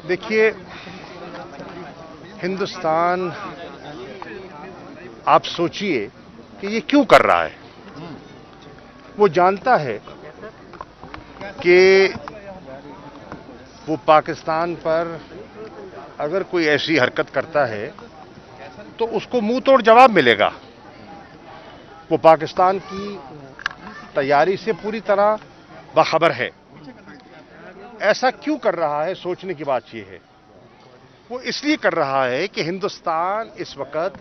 देखिए, हिंदुस्तान, आप सोचिए कि ये क्यों कर रहा है। वो जानता है कि वो पाकिस्तान पर अगर कोई ऐसी हरकत करता है तो उसको मुंह तोड़ जवाब मिलेगा। वो पाकिस्तान की तैयारी से पूरी तरह बाखबर है। ऐसा क्यों कर रहा है, सोचने की बात यह है। वो इसलिए कर रहा है कि हिंदुस्तान इस वक्त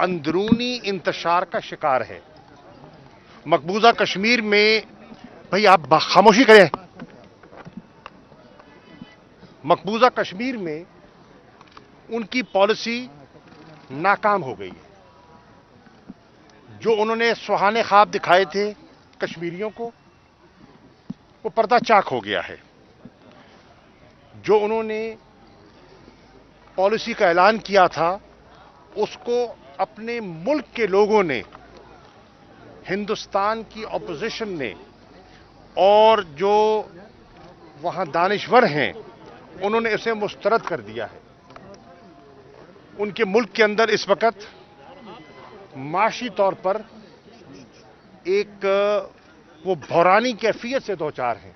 अंदरूनी इंतशार का शिकार है। मकबूजा कश्मीर में, भाई आप खामोशी करें। मकबूजा कश्मीर में उनकी पॉलिसी नाकाम हो गई है। जो उन्होंने सुहाने ख्वाब दिखाए थे कश्मीरियों को, वो पर्दा चाक हो गया है। जो उन्होंने पॉलिसी का ऐलान किया था, उसको अपने मुल्क के लोगों ने, हिंदुस्तान की ऑपोजिशन ने और जो वहां दानिश्वर हैं, उन्होंने इसे मुस्तरद कर दिया है। उनके मुल्क के अंदर इस वक्त माशी तौर पर एक वो बहरानी कैफियत से दो चार हैं,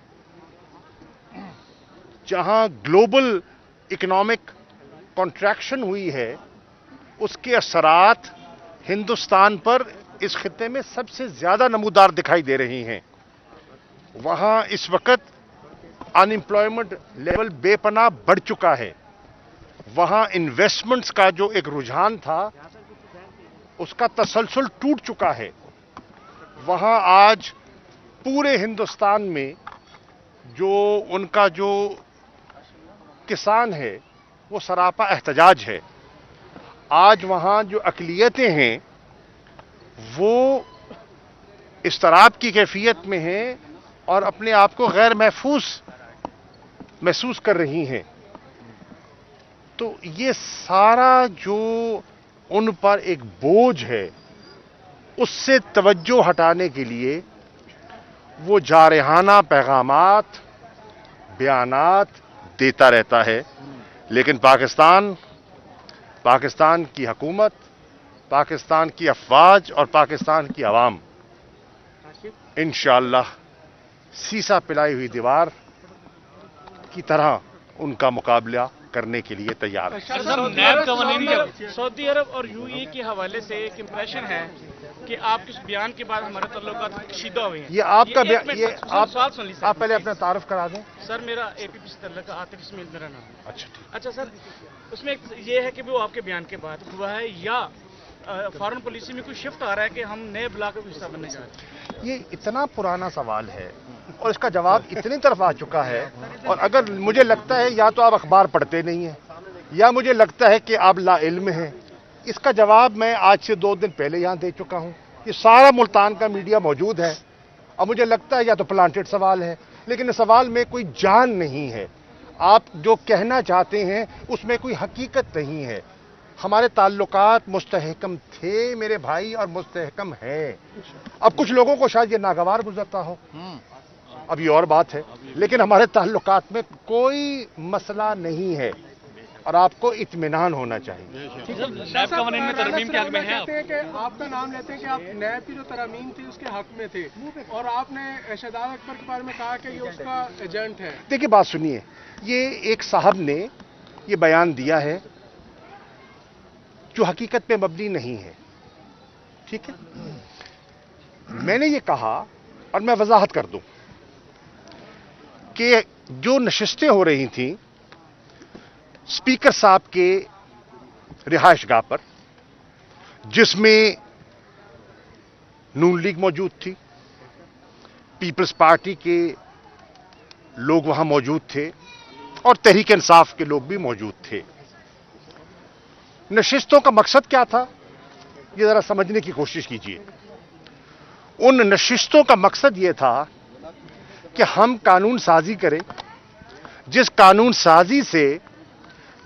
जहां ग्लोबल इकोनॉमिक कॉन्ट्रैक्शन हुई है, उसके असरात हिंदुस्तान पर इस खित्ते में सबसे ज्यादा नमूदार दिखाई दे रही हैं। वहां इस वक्त अनएम्प्लॉयमेंट लेवल बेपनाह बढ़ चुका है। वहां इन्वेस्टमेंट्स का जो एक रुझान था, उसका तसलसल टूट चुका है। वहां आज पूरे हिंदुस्तान में जो उनका जो किसान है, वो सरापा एहतजाज है। आज वहां जो अक़लियतें हैं, वो इस्तराब की कैफियत में हैं और अपने आप को गैर महसूस कर रही हैं। तो ये सारा जो उन पर एक बोझ है, उससे तवज्जो हटाने के लिए वो जारहाना पैगामात, बयानात देता रहता है। लेकिन पाकिस्तान की हुकूमत, पाकिस्तान की अफवाज और पाकिस्तान की आवाम इंशाअल्लाह सीसा पिलाई हुई दीवार की तरह उनका मुकाबला करने के लिए तैयार है। सऊदी अरब और यूएई के हवाले से एक इंप्रेशन है कि आपके इस बयान के बाद हमारे ताल्लुकात कशीदा हुए हैं। ये आपका बयान, ये आप पहले अपना तारुफ करा दें। सर, मेरा एपीपी से ताल्लुक आतिफ इस्माइल मेरा नाम है। अच्छा, ठीक। अच्छा सर, उसमें ये है कि वो आपके बयान के बाद हुआ है या फॉरेन पॉलिसी में कोई शिफ्ट आ रहा है कि हम नए ब्लॉक का हिस्सा बनने जा रहे हैं? ये इतना पुराना सवाल है और इसका जवाब इतनी तरफ आ चुका है। और अगर मुझे लगता है या तो आप अखबार पढ़ते नहीं हैं, या मुझे लगता है कि आप लाइल्म हैं। इसका जवाब मैं आज से 2 दिन पहले यहां दे चुका हूं। ये सारा मुल्तान का मीडिया मौजूद है। अब मुझे लगता है या तो प्लांटेड सवाल है, लेकिन इस सवाल में कोई जान नहीं है। आप जो कहना चाहते हैं उसमें कोई हकीकत नहीं है। हमारे ताल्लुकात मुस्तहकम थे मेरे भाई, और मुस्तहकम है। अब कुछ लोगों को शायद ये नागवार गुजरता हो, अब ये और बात है, लेकिन हमारे ताल्लुकात में कोई मसला नहीं है और आपको इत्मीनान होना चाहिए। आपका नाम लेते हैं कि आप नैब की जो तरमीम थी उसके हक में थे, और आपने शहजाद अकबर के बारे में कहा कि ये उसका एजेंट है। देखिए, बात सुनिए, ये एक साहब ने ये बयान दिया है जो हकीकत पे मबनी नहीं है, ठीक है। मैंने ये कहा, और मैं वजाहत कर दूं, कि जो नशिस्तें हो रही थीं स्पीकर साहब के रिहायशगाह पर, जिसमें नून लीग मौजूद थी, पीपल्स पार्टी के लोग वहां मौजूद थे और तहरीक इंसाफ के लोग भी मौजूद थे। नशिस्तों का मकसद क्या था, ये जरा समझने की कोशिश कीजिए। उन नशिस्तों का मकसद ये था कि हम कानून साजी करें, जिस कानून साजी से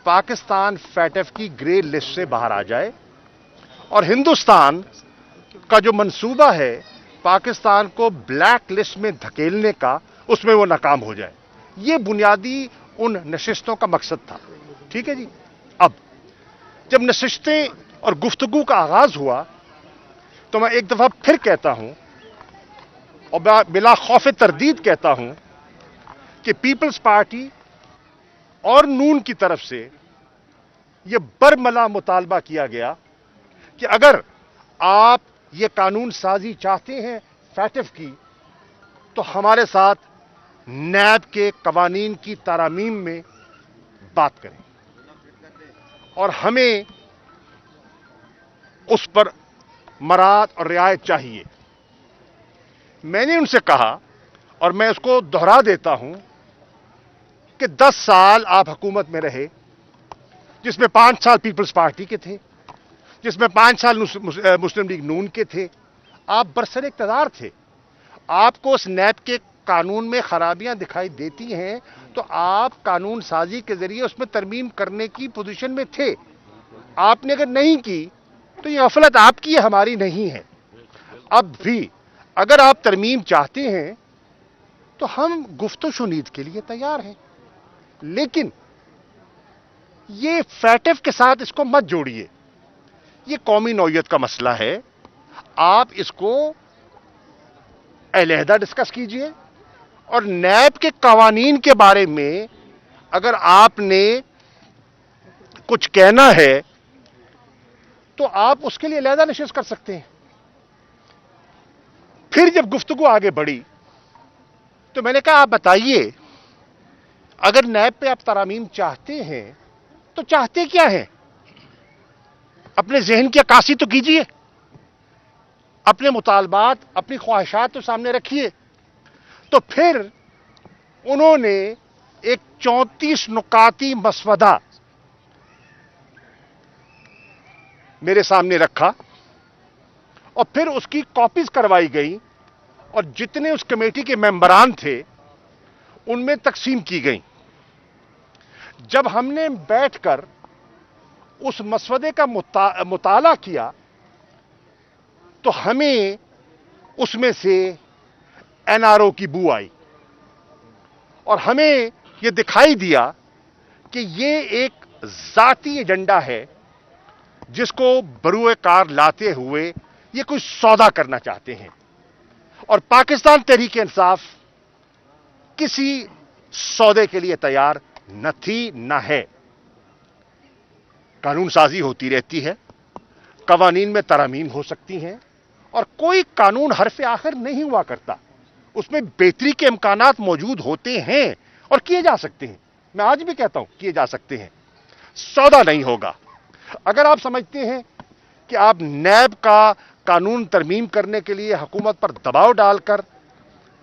पाकिस्तान फैटफ की ग्रे लिस्ट से बाहर आ जाए और हिंदुस्तान का जो मंसूबा है पाकिस्तान को ब्लैक लिस्ट में धकेलने का, उसमें वो नाकाम हो जाए। ये बुनियादी उन नशिस्तों का मकसद था। ठीक है जी। अब जब नशिस्तें और गुफ्तगू का आगाज हुआ तो मैं एक दफा फिर कहता हूं और बिला खौफ तरदीद कहता हूं कि पीपल्स पार्टी और नून की तरफ से यह बरमला मुतालबा किया गया कि अगर आप ये कानून साजी चाहते हैं फैटिफ की, तो हमारे साथ नैब के कवानीन की तरामीम में बात करें और हमें उस पर मरात और रियायत चाहिए। मैंने उनसे कहा और मैं उसको दोहरा देता हूं कि 10 साल आप हुकूमत में रहे, जिसमें 5 साल पीपल्स पार्टी के थे, जिसमें 5 साल मुस्लिम लीग नून के थे। आप बरसर इक़्तिदार थे। आपको उस नैब के कानून में खराबियां दिखाई देती हैं तो आप कानून साजी के जरिए उसमें तरमीम करने की पोजीशन में थे। आपने अगर नहीं की तो ये गफलत आपकी है, हमारी नहीं है। अब भी अगर आप तरमीम चाहते हैं तो हम गुफ्तो शुनीद के लिए तैयार हैं, लेकिन ये फैटिफ के साथ इसको मत जोड़िए। ये कौमी नौयत का मसला है, आप इसको अलहदा डिस्कस कीजिए। और नैब के कवानीन के बारे में अगर आपने कुछ कहना है तो आप उसके लिए अलहदा नशिस्त कर सकते हैं। फिर जब गुफ्तगू आगे बढ़ी तो मैंने कहा आप बताइए, अगर नैब पे आप तरामीम चाहते हैं तो चाहते क्या हैं? अपने जहन की अक्कासी तो कीजिए, अपने मुतालबात, अपनी ख्वाहिशात तो सामने रखिए। तो फिर उन्होंने एक 34 नुकाती मसवदा मेरे सामने रखा और फिर उसकी कॉपीज करवाई गई और जितने उस कमेटी के मेंबरान थे उनमें तकसीम की गई। जब हमने बैठकर उस मसवदे का मुताला किया तो हमें उसमें से एनआरओ की बू आई और हमें यह दिखाई दिया कि यह एक जाती एजेंडा है जिसको बरूए कार लाते हुए ये कोई सौदा करना चाहते हैं। और पाकिस्तान तहरीक इंसाफ किसी सौदे के लिए तैयार न थी न है। कानून साजी होती रहती है, कवानीन में तरामीम हो सकती हैं और कोई कानून हरफ आखिर नहीं हुआ करता, उसमें बेहतरी के इम्कानात मौजूद होते हैं और किए जा सकते हैं। मैं आज भी कहता हूं किए जा सकते हैं, सौदा नहीं होगा। अगर आप समझते हैं कि आप नैब का कानून तरमीम करने के लिए हुकूमत पर दबाव डालकर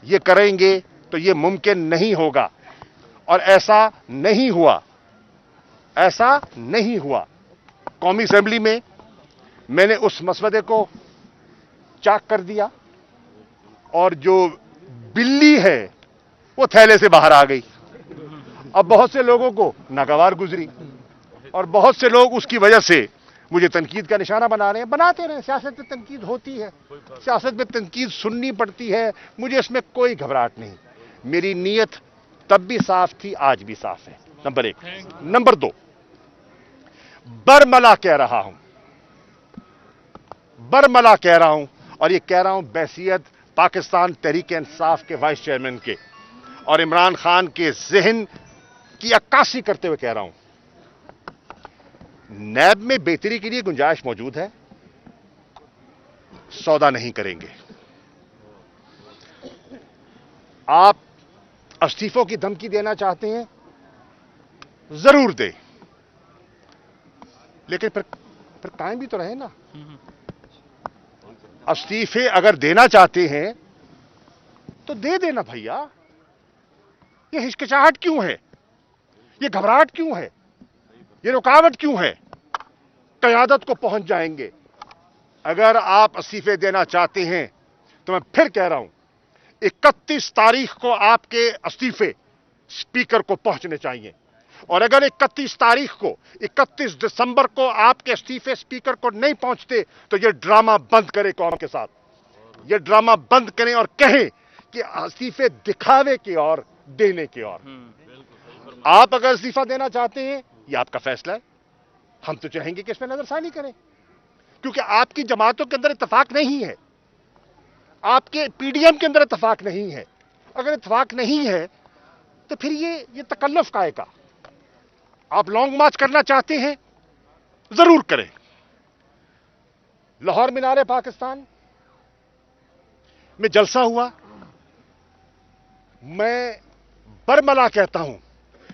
यह करेंगे तो यह मुमकिन नहीं होगा और ऐसा नहीं हुआ, ऐसा नहीं हुआ। कौमी असेंबली में मैंने उस मसवदे को चाक कर दिया और जो बिल्ली है वो थैले से बाहर आ गई। अब बहुत से लोगों को नागवार गुजरी और बहुत से लोग उसकी वजह से मुझे तनकीद का निशाना बना रहे हैं। बनाते रहे, सियासत में तनकीद होती है, सियासत में तनकीद सुननी पड़ती है, मुझे इसमें कोई घबराहट नहीं। मेरी नीयत तब भी साफ थी, आज भी साफ है। नंबर 1। नंबर 2, बरमला कह रहा हूं, बरमला कह रहा हूं और ये कह रहा हूं बैसियत पाकिस्तान तहरीक इंसाफ के वाइस चेयरमैन के और इमरान खान के जहन की अक्कासी करते हुए कह रहा हूं, नैब में बेहतरी के लिए गुंजाइश मौजूद है, सौदा नहीं करेंगे। आप इस्तीफों की धमकी देना चाहते हैं, जरूर दे, लेकिन फिर कायम भी तो रहे ना। इस्तीफे अगर देना चाहते हैं तो दे देना भैया। ये हिचकिचाहट क्यों है? ये घबराहट क्यों है? ये रुकावट क्यों है? क़यादत को पहुंच जाएंगे। अगर आप इस्तीफे देना चाहते हैं तो मैं फिर कह रहा हूं, 31 तारीख को आपके इस्तीफे स्पीकर को पहुंचने चाहिए। और अगर 31 तारीख को, 31 दिसंबर को आपके इस्तीफे स्पीकर को नहीं पहुंचते तो यह ड्रामा बंद करें कौम के साथ, यह ड्रामा बंद करें और कहें कि इस्तीफे दिखावे की और देने की और। आप अगर इस्तीफा देना चाहते हैं ये आपका फैसला है, हम तो चाहेंगे कि इसमें नजरसानी करें, क्योंकि आपकी जमातों के अंदर इत्तेफाक नहीं है, आपके पीडीएम के अंदर इत्तेफाक नहीं है। अगर इत्तेफाक नहीं है तो फिर ये तकल्लुफ काहे का? आप लॉन्ग मार्च करना चाहते हैं, जरूर करें। लाहौर मीनार पाकिस्तान में जलसा हुआ, मैं बरमला कहता हूं,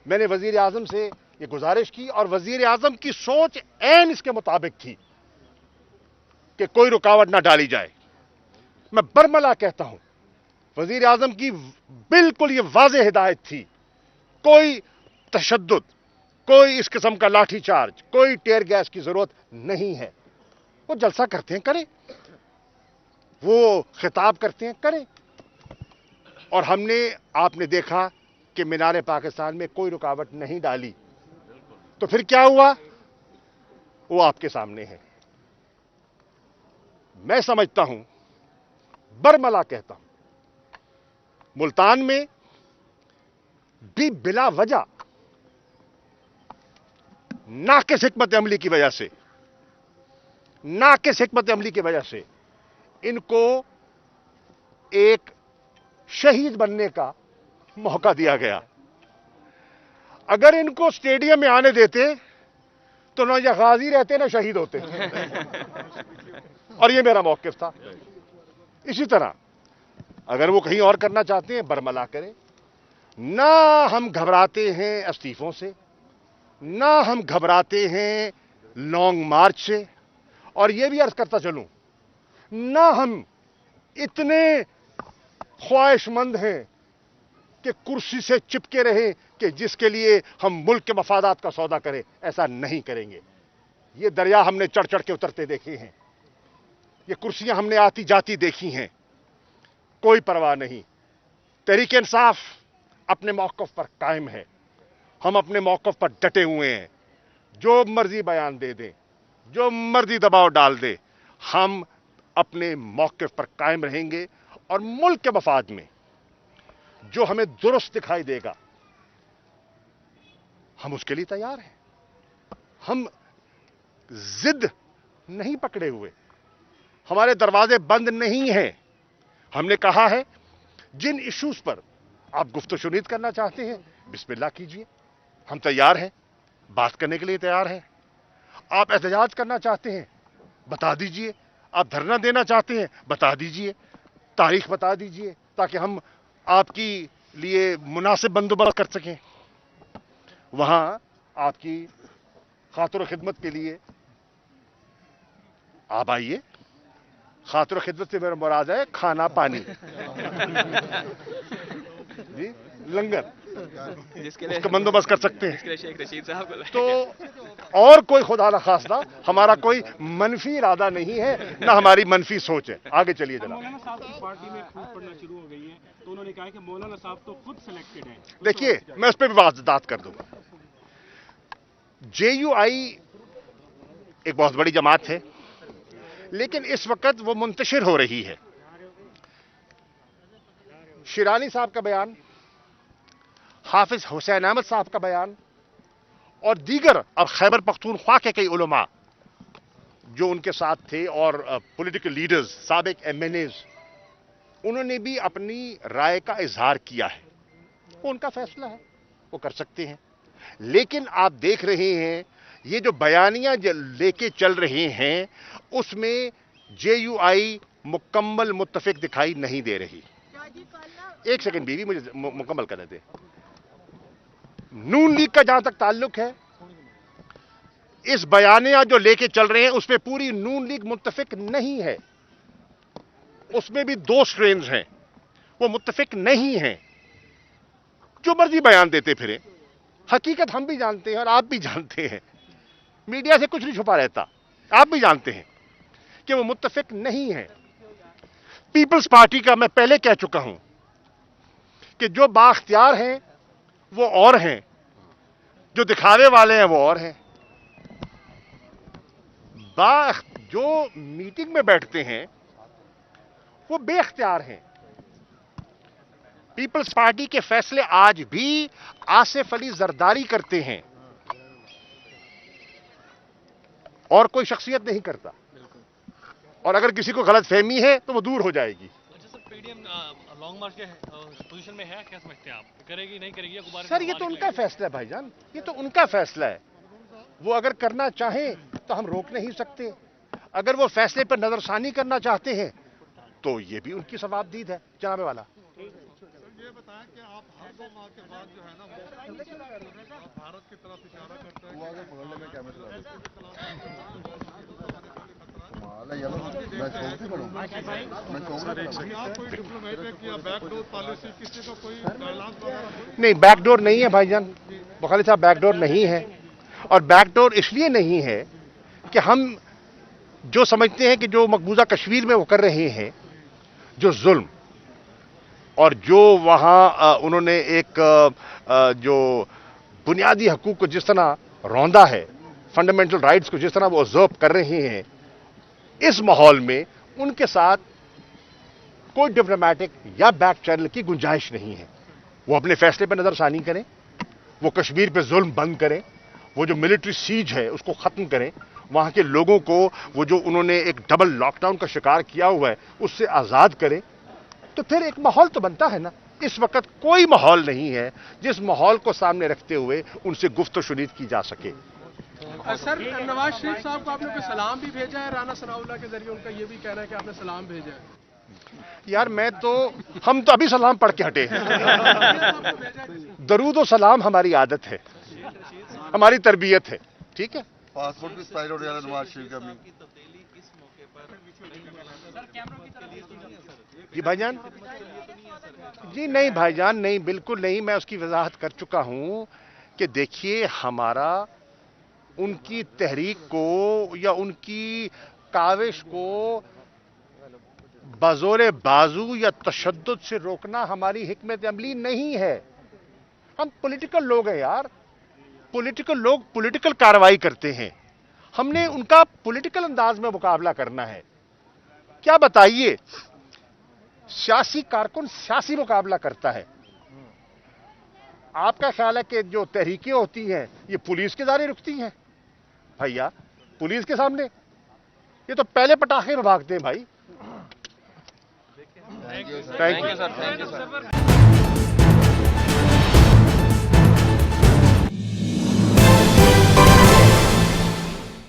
मैंने वजीर आजम से ये गुजारिश की और वजीर आजम की सोच ऐन इसके मुताबिक थी कि कोई रुकावट ना डाली जाए। मैं बरमला कहता हूं, वजीर आजम की बिल्कुल ये वाज़ेह हिदायत थी, कोई तशद्दुद, कोई इस किस्म का लाठी चार्ज, कोई टेयर गैस की जरूरत नहीं है। वो जलसा करते हैं करें, वो खिताब करते हैं करें। और आपने देखा कि मीनार पाकिस्तान में कोई रुकावट नहीं डाली, तो फिर क्या हुआ वो आपके सामने है। मैं समझता हूं, बरमला कहता हूं, मुल्तान में भी बिला वजह नाकिस हिकमत अमली की वजह से, नाकिस हिकमत अमली की वजह से इनको एक शहीद बनने का मौका दिया गया। अगर इनको स्टेडियम में आने देते तो ना ये गाजी रहते ना शहीद होते। और ये मेरा मौक़िफ़ था। इसी तरह अगर वो कहीं और करना चाहते हैं, बरमला करें। ना हम घबराते हैं इस्तीफों से, ना हम घबराते हैं लॉन्ग मार्च से, और ये भी अर्ज करता चलूं, ना हम इतने ख्वाहिशमंद हैं कि कुर्सी से चिपके रहें कि जिसके लिए हम मुल्क के मफादात का सौदा करें। ऐसा नहीं करेंगे। ये दरिया हमने चढ़ चढ़ के उतरते देखे हैं, ये कुर्सियां हमने आती जाती देखी हैं, कोई परवाह नहीं। तहरीक इंसाफ अपने मौक़िफ़ पर कायम है, हम अपने मौक़िफ़ पर डटे हुए हैं। जो मर्जी बयान दे दें, जो मर्जी दबाव डाल दे, हम अपने मौक़िफ़ पर कायम रहेंगे और मुल्क के मफाद में जो हमें दुरुस्त दिखाई देगा हम उसके लिए तैयार हैं। हम जिद नहीं पकड़े हुए, हमारे दरवाजे बंद नहीं हैं। हमने कहा है जिन इश्यूज पर आप गुफ्तशुनीद करना चाहते हैं बिस्मिल्लाह कीजिए, हम तैयार हैं, बात करने के लिए तैयार हैं। आप एहतजाज करना चाहते हैं बता दीजिए, आप धरना देना चाहते हैं बता दीजिए, तारीख बता दीजिए ताकि हम आपकी लिए मुनासिब बंदोबस्त कर सकें। वहां आपकी खातिर खिदमत के लिए आप आइए। खातिर खिदमत से मेरा मुराद है खाना पानी जी, लंगर, उसका बंदोबस्त कर सकते हैं। शेख रशीद साहब तो और कोई खुदा न खास्ता हमारा कोई मनफी इरादा नहीं है, ना हमारी मनफी सोच है। आगे चलिए जनाब। मौलाना साहब की पार्टी में फूट पड़ना शुरू हो गई है, तो उन्होंने कहा कि मौलाना साहब तो खुद सिलेक्टेड हैं। देखिए, मैं उस पर भी वाज़दात कर दूंगा। JUI एक बहुत बड़ी जमात है, लेकिन इस वक्त वो मुंतशिर हो रही है। शिरानी साहब का बयान, हाफिज हुसैन अहमद साहब का बयान और दीगर अब खैबर पख्तूनख्वा के कई उलमा जो उनके साथ थे और पॉलिटिकल लीडर्स, साबिक MNAs, उन्होंने भी अपनी राय का इजहार किया है। वो उनका फैसला है, वो कर सकते हैं। लेकिन आप देख रहे हैं ये जो बयानियां लेके चल रहे हैं उसमें JUI मुकम्मल मुत्तफिक दिखाई नहीं दे रही। एक सेकंड बीवी, मुझे मुकम्मल करने दे। नून लीग का जहां तक ताल्लुक है, इस बयानिया जो लेके चल रहे हैं उसमें पूरी नून लीग मुत्तफिक नहीं है। उसमें भी 2 स्ट्रेन्स हैं, वो मुत्तफिक नहीं हैं। जो मर्जी बयान देते फिरे, हकीकत हम भी जानते हैं और आप भी जानते हैं, मीडिया से कुछ नहीं छुपा रहता। आप भी जानते हैं कि वो मुत्तफिक नहीं है। पीपल्स पार्टी का मैं पहले कह चुका हूं कि जो बाख्तियार हैं वो और हैं, जो दिखावे वाले हैं वो और हैं। जो मीटिंग में बैठते हैं वो बेख्तियार हैं। पीपल्स पार्टी के फैसले आज भी आसिफ अली जरदारी करते हैं और कोई शख्सियत नहीं करता। और अगर किसी को गलत फहमी है तो वो दूर हो जाएगी। अच्छा सर, पीडीएम लॉन्ग मार्च के पोजीशन में है, क्या समझते हैं आप? करेगी नहीं करेगी या गुब्बारे सर ये तो उनका फैसला है भाईजान, ये तो उनका फैसला है। वो अगर करना चाहें तो हम रोक नहीं सकते। अगर वो फैसले पर नजरसानी करना चाहते हैं तो ये भी उनकी सवाबदीद है जनाबे वाला। ये बताएं कि आप हर 2 माह के बाद जो है ना वो भारत की तरफ इशारा करते हैं आप कोई डिप्लोमेटिक या बैकडोर पॉलिसी किसी को कोई गाइडलाइंस नहीं, बैकडोर नहीं है भाईजान, बुखारी साहब, बैकडोर नहीं है। और बैकडोर इसलिए नहीं है कि हम जो समझते हैं कि जो मकबूजा कश्मीर में वो कर रहे हैं, जो जुल्म और जो वहाँ उन्होंने एक जो बुनियादी हकूक को जिस तरह रौंदा है, फंडामेंटल राइट्स को जिस तरह वो ऑब्जर्व कर रहे हैं, इस माहौल में उनके साथ कोई डिप्लोमेटिक या बैक चैनल की गुंजाइश नहीं है। वो अपने फैसले पर नजरसानी करें, वो कश्मीर पे जुल्म बंद करें, वो जो मिलिट्री सीज है उसको खत्म करें, वहां के लोगों को वो जो उन्होंने एक डबल लॉकडाउन का शिकार किया हुआ है उससे आजाद करें, तो फिर एक माहौल तो बनता है ना। इस वक्त कोई माहौल नहीं है जिस माहौल को सामने रखते हुए उनसे गुफ्त शुनीद की जा सके। सर, नवाज शरीफ साहब को आपने कोई सलाम भी भेजा है? राना सनाउल्लाह के जरिए उनका ये भी कहना है कि आपने सलाम भेजा है। यार हम तो अभी सलाम पढ़ के हटे हैं। दरूद और सलाम हमारी आदत है, हमारी तरबियत है, ठीक है। पासपोर्ट की एक्सपायर हो रहा है नवाज शरीफ का भी। जी भाईजान, जी नहीं भाईजान, नहीं, बिल्कुल नहीं। मैं उसकी वजाहत कर चुका हूं कि देखिए, हमारा उनकी तहरीक को या उनकी काविश को बजोरे बाजू या तशद्दुद से रोकना हमारी हिकमत अमली नहीं है। हम पॉलिटिकल लोग हैं यार, पॉलिटिकल लोग पॉलिटिकल कार्रवाई करते हैं। हमने उनका पॉलिटिकल अंदाज में मुकाबला करना है। क्या बताइए, सियासी कारकुन सियासी मुकाबला करता है। आपका ख्याल है कि जो तहरीकें होती हैं ये पुलिस के दायरे रुकती हैं? भैया, पुलिस के सामने ये तो पहले पटाखे में भागते हैं भाई। Thank you sir.